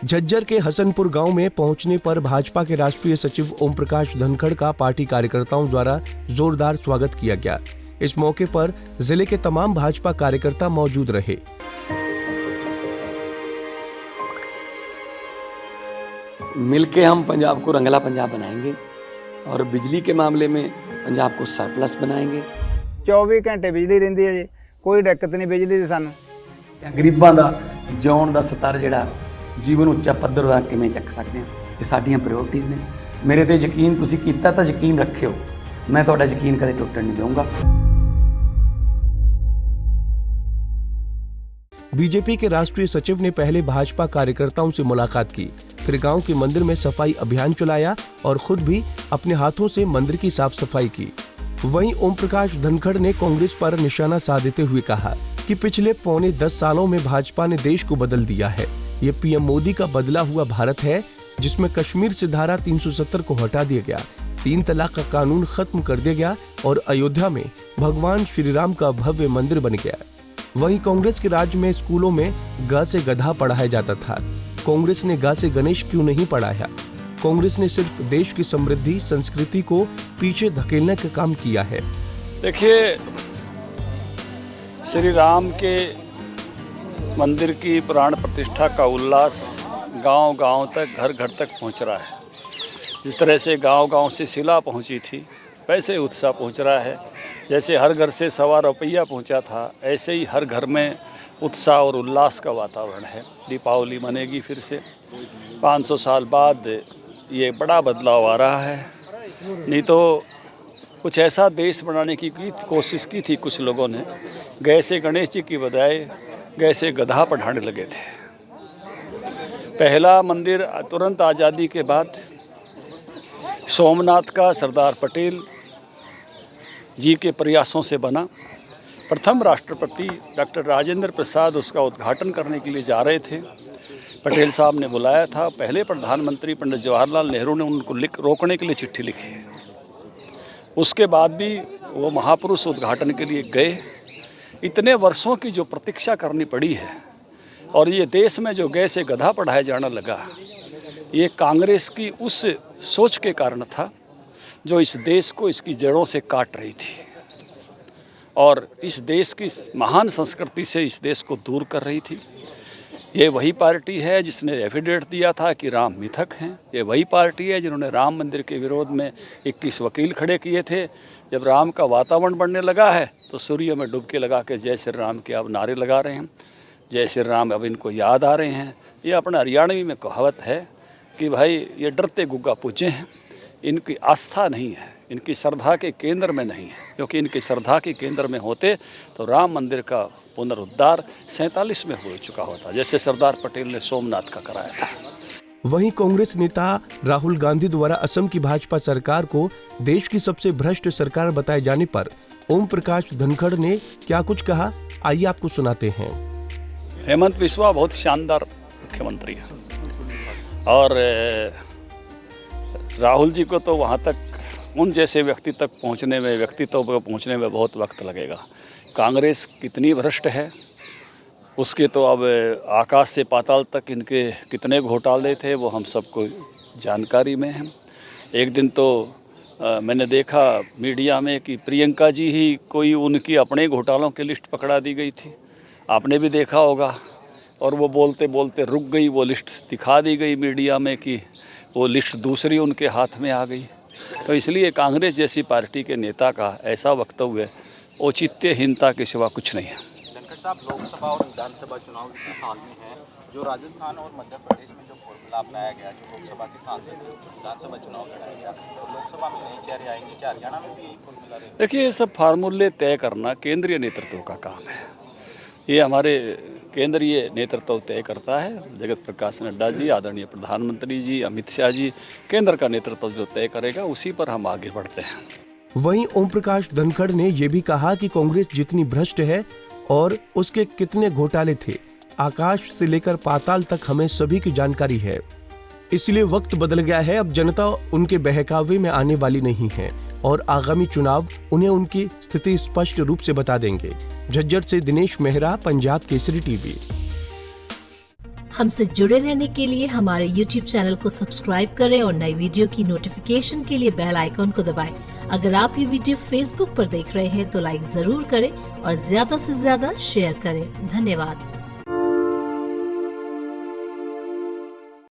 झज्जर के हसनपुर गांव में पहुंचने पर भाजपा के राष्ट्रीय सचिव ओम प्रकाश धनखड़ का पार्टी कार्यकर्ताओं द्वारा जोरदार स्वागत किया गया। इस मौके पर जिले के तमाम भाजपा कार्यकर्ता मौजूद रहे। मिलके हम पंजाब को रंगला पंजाब बनाएंगे और बिजली के मामले में पंजाब को सरप्लस बनाएंगे। 24 घंटे बिजली रहिंदी है जी, कोई दिक्कत नहीं बिजली दी सानू। गरीबां दा जिउण दा स्तर जिहड़ा जीवन ਉੱਚਾ ਪੱਧਰ ਦਾ ਕਿਵੇਂ ਚੱਕ ਸਕਦੇ ਹਾਂ, ਇਹ ਸਾਡੀਆਂ ਪ੍ਰਾਇੋਰਟੀਜ਼ ਨੇ। ਮੇਰੇ ਤੇ ਯਕੀਨ ਤੁਸੀਂ ਕੀਤਾ ਤਾਂ ਯਕੀਨ ਰੱਖਿਓ, ਮੈਂ ਤੁਹਾਡਾ ਯਕੀਨ ਕਦੇ ਟੁੱਟਣ ਨਹੀਂ ਦਊਂਗਾ। बीजेपी के राष्ट्रीय सचिव ने पहले भाजपा कार्यकर्ताओं से मुलाकात की, फिर गांव के मंदिर में सफाई अभियान चलाया और खुद भी अपने हाथों से मंदिर की साफ सफाई की। वहीं ओम प्रकाश धनखड़ ने कांग्रेस पर निशाना साधते हुए कहा कि पिछले पौने 10 सालों में भाजपा ने देश को बदल दिया है। ये पीएम मोदी का बदला हुआ भारत है, जिसमें कश्मीर से धारा 370 को हटा दिया गया, 3 तलाक का कानून खत्म कर दिया गया और अयोध्या में भगवान श्री राम का भव्य मंदिर बन गया। वहीं कांग्रेस के राज में स्कूलों में ग से गधा पढ़ाया जाता था, कांग्रेस ने ग से गणेश क्यों नहीं पढ़ाया? कांग्रेस ने सिर्फ देश की समृद्धि संस्कृति को पीछे धकेलने का काम किया है। देखिए, श्री राम के मंदिर की प्राण प्रतिष्ठा का उल्लास गांव-गांव तक, घर-घर तक पहुंच रहा है। जिस तरह से गांव-गांव से शिला पहुंची थी, वैसे उत्साह पहुंच रहा है। जैसे हर घर से सवा रुपया पहुंचा था, ऐसे ही हर घर में उत्साह और उल्लास का वातावरण है। दीपावली मनेगी फिर से। 500 साल बाद ये बड़ा बदलाव आ रहा है। नहीं तो कुछ ऐसा देश बनाने की कोशिश की थी कुछ लोगों ने, गए से गणेश जी की बजाय गए से गधा पढ़ाने लगे थे। पहला मंदिर तुरंत आज़ादी के बाद सोमनाथ का सरदार पटेल जी के प्रयासों से बना। प्रथम राष्ट्रपति डॉक्टर राजेंद्र प्रसाद उसका उद्घाटन करने के लिए जा रहे थे, पटेल साहब ने बुलाया था। पहले प्रधानमंत्री पंडित जवाहरलाल नेहरू ने उनको रोकने के लिए चिट्ठी लिखी। उसके बाद भी वो महापुरुष उद्घाटन के लिए गए। इतने वर्षों की जो प्रतीक्षा करनी पड़ी है और ये देश में जो गए से गधा पढ़ाया जाने लगा, ये कांग्रेस की उस सोच के कारण था जो इस देश को इसकी जड़ों से काट रही थी और इस देश की महान संस्कृति से इस देश को दूर कर रही थी। ये वही पार्टी है जिसने एफिडेविट दिया था कि राम मिथक हैं। ये वही पार्टी है जिन्होंने राम मंदिर के विरोध में 21 वकील खड़े किए थे। जब राम का वातावरण बनने लगा है तो सूर्य में डुबकी लगा के जय श्री राम के अब नारे लगा रहे हैं। जय श्री राम अब इनको याद आ रहे हैं। ये अपना हरियाणवी में कहावत है कि भाई ये डरते गुग्गा पूजे हैं, इनकी आस्था नहीं है, इनकी श्रद्धा के केंद्र में नहीं है। क्योंकि इनकी श्रद्धा के केंद्र में होते तो राम मंदिर का पुनरुद्धार 47 में हो चुका होता, जैसे सरदार पटेल ने सोमनाथ का कराया था। वहीं कांग्रेस नेता राहुल गांधी द्वारा असम की भाजपा सरकार को देश की सबसे भ्रष्ट सरकार बताए जाने पर ओम प्रकाश धनखड़ ने क्या कुछ कहा, आइए आपको सुनाते हैं। हेमंत बिस्वा बहुत शानदार मुख्यमंत्री है और राहुल जी को तो वहाँ तक उन जैसे व्यक्तित्व तक पहुँचने में बहुत वक्त लगेगा। कांग्रेस कितनी भ्रष्ट है उसके तो अब आकाश से पाताल तक इनके कितने घोटाले थे वो हम सबको जानकारी में है। एक दिन तो मैंने देखा मीडिया में कि प्रियंका जी ही कोई उनकी अपने घोटालों की लिस्ट पकड़ा दी गई थी, आपने भी देखा होगा। और वो बोलते बोलते रुक गई, वो लिस्ट दिखा दी गई मीडिया में कि वो लिस्ट दूसरी उनके हाथ में आ गई। तो इसलिए कांग्रेस जैसी पार्टी के नेता का ऐसा वक्तव्य औचित्यहीनता के सिवा कुछ नहीं है। धनखड़ साहब, लोकसभा और विधानसभा चुनाव इसी साल में है। जो राजस्थान और मध्य प्रदेश में जो फॉर्मूला अपनाया गया, जो लोकसभा के सांसद विधानसभा चुनाव लड़ाया गया और लोकसभा में नए चेहरे आएंगे, क्या हरियाणा में भी यही फॉर्मूला रहेगा? देखिए, ये सब फार्मूले तय करना केंद्रीय नेतृत्व का काम है। ये हमारे केंद्रीय नेतृत्व तय करता है। जगत प्रकाश नड्डा जी, आदरणीय प्रधानमंत्री जी, अमित शाह जी, केंद्र का नेतृत्व जो तय करेगा उसी पर हम आगे बढ़ते हैं। वहीं ओम प्रकाश धनखड़ ने यह भी कहा कि कांग्रेस जितनी भ्रष्ट है और उसके कितने घोटाले थे, आकाश से लेकर पाताल तक हमें सभी की जानकारी है। इसलिए वक्त बदल गया है, अब जनता उनके बहकावे में आने वाली नहीं है और आगामी चुनाव उन्हें उनकी स्थिति स्पष्ट रूप से बता देंगे। झज्जर से दिनेश मेहरा, पंजाब केसरी टीवी। हमसे जुड़े रहने के लिए हमारे YouTube चैनल को सब्सक्राइब करें और नई वीडियो की नोटिफिकेशन के लिए बेल आइकॉन को दबाएं। अगर आप ये वीडियो Facebook पर देख रहे हैं तो लाइक जरूर करें और ज्यादा से ज्यादा शेयर करें। धन्यवाद।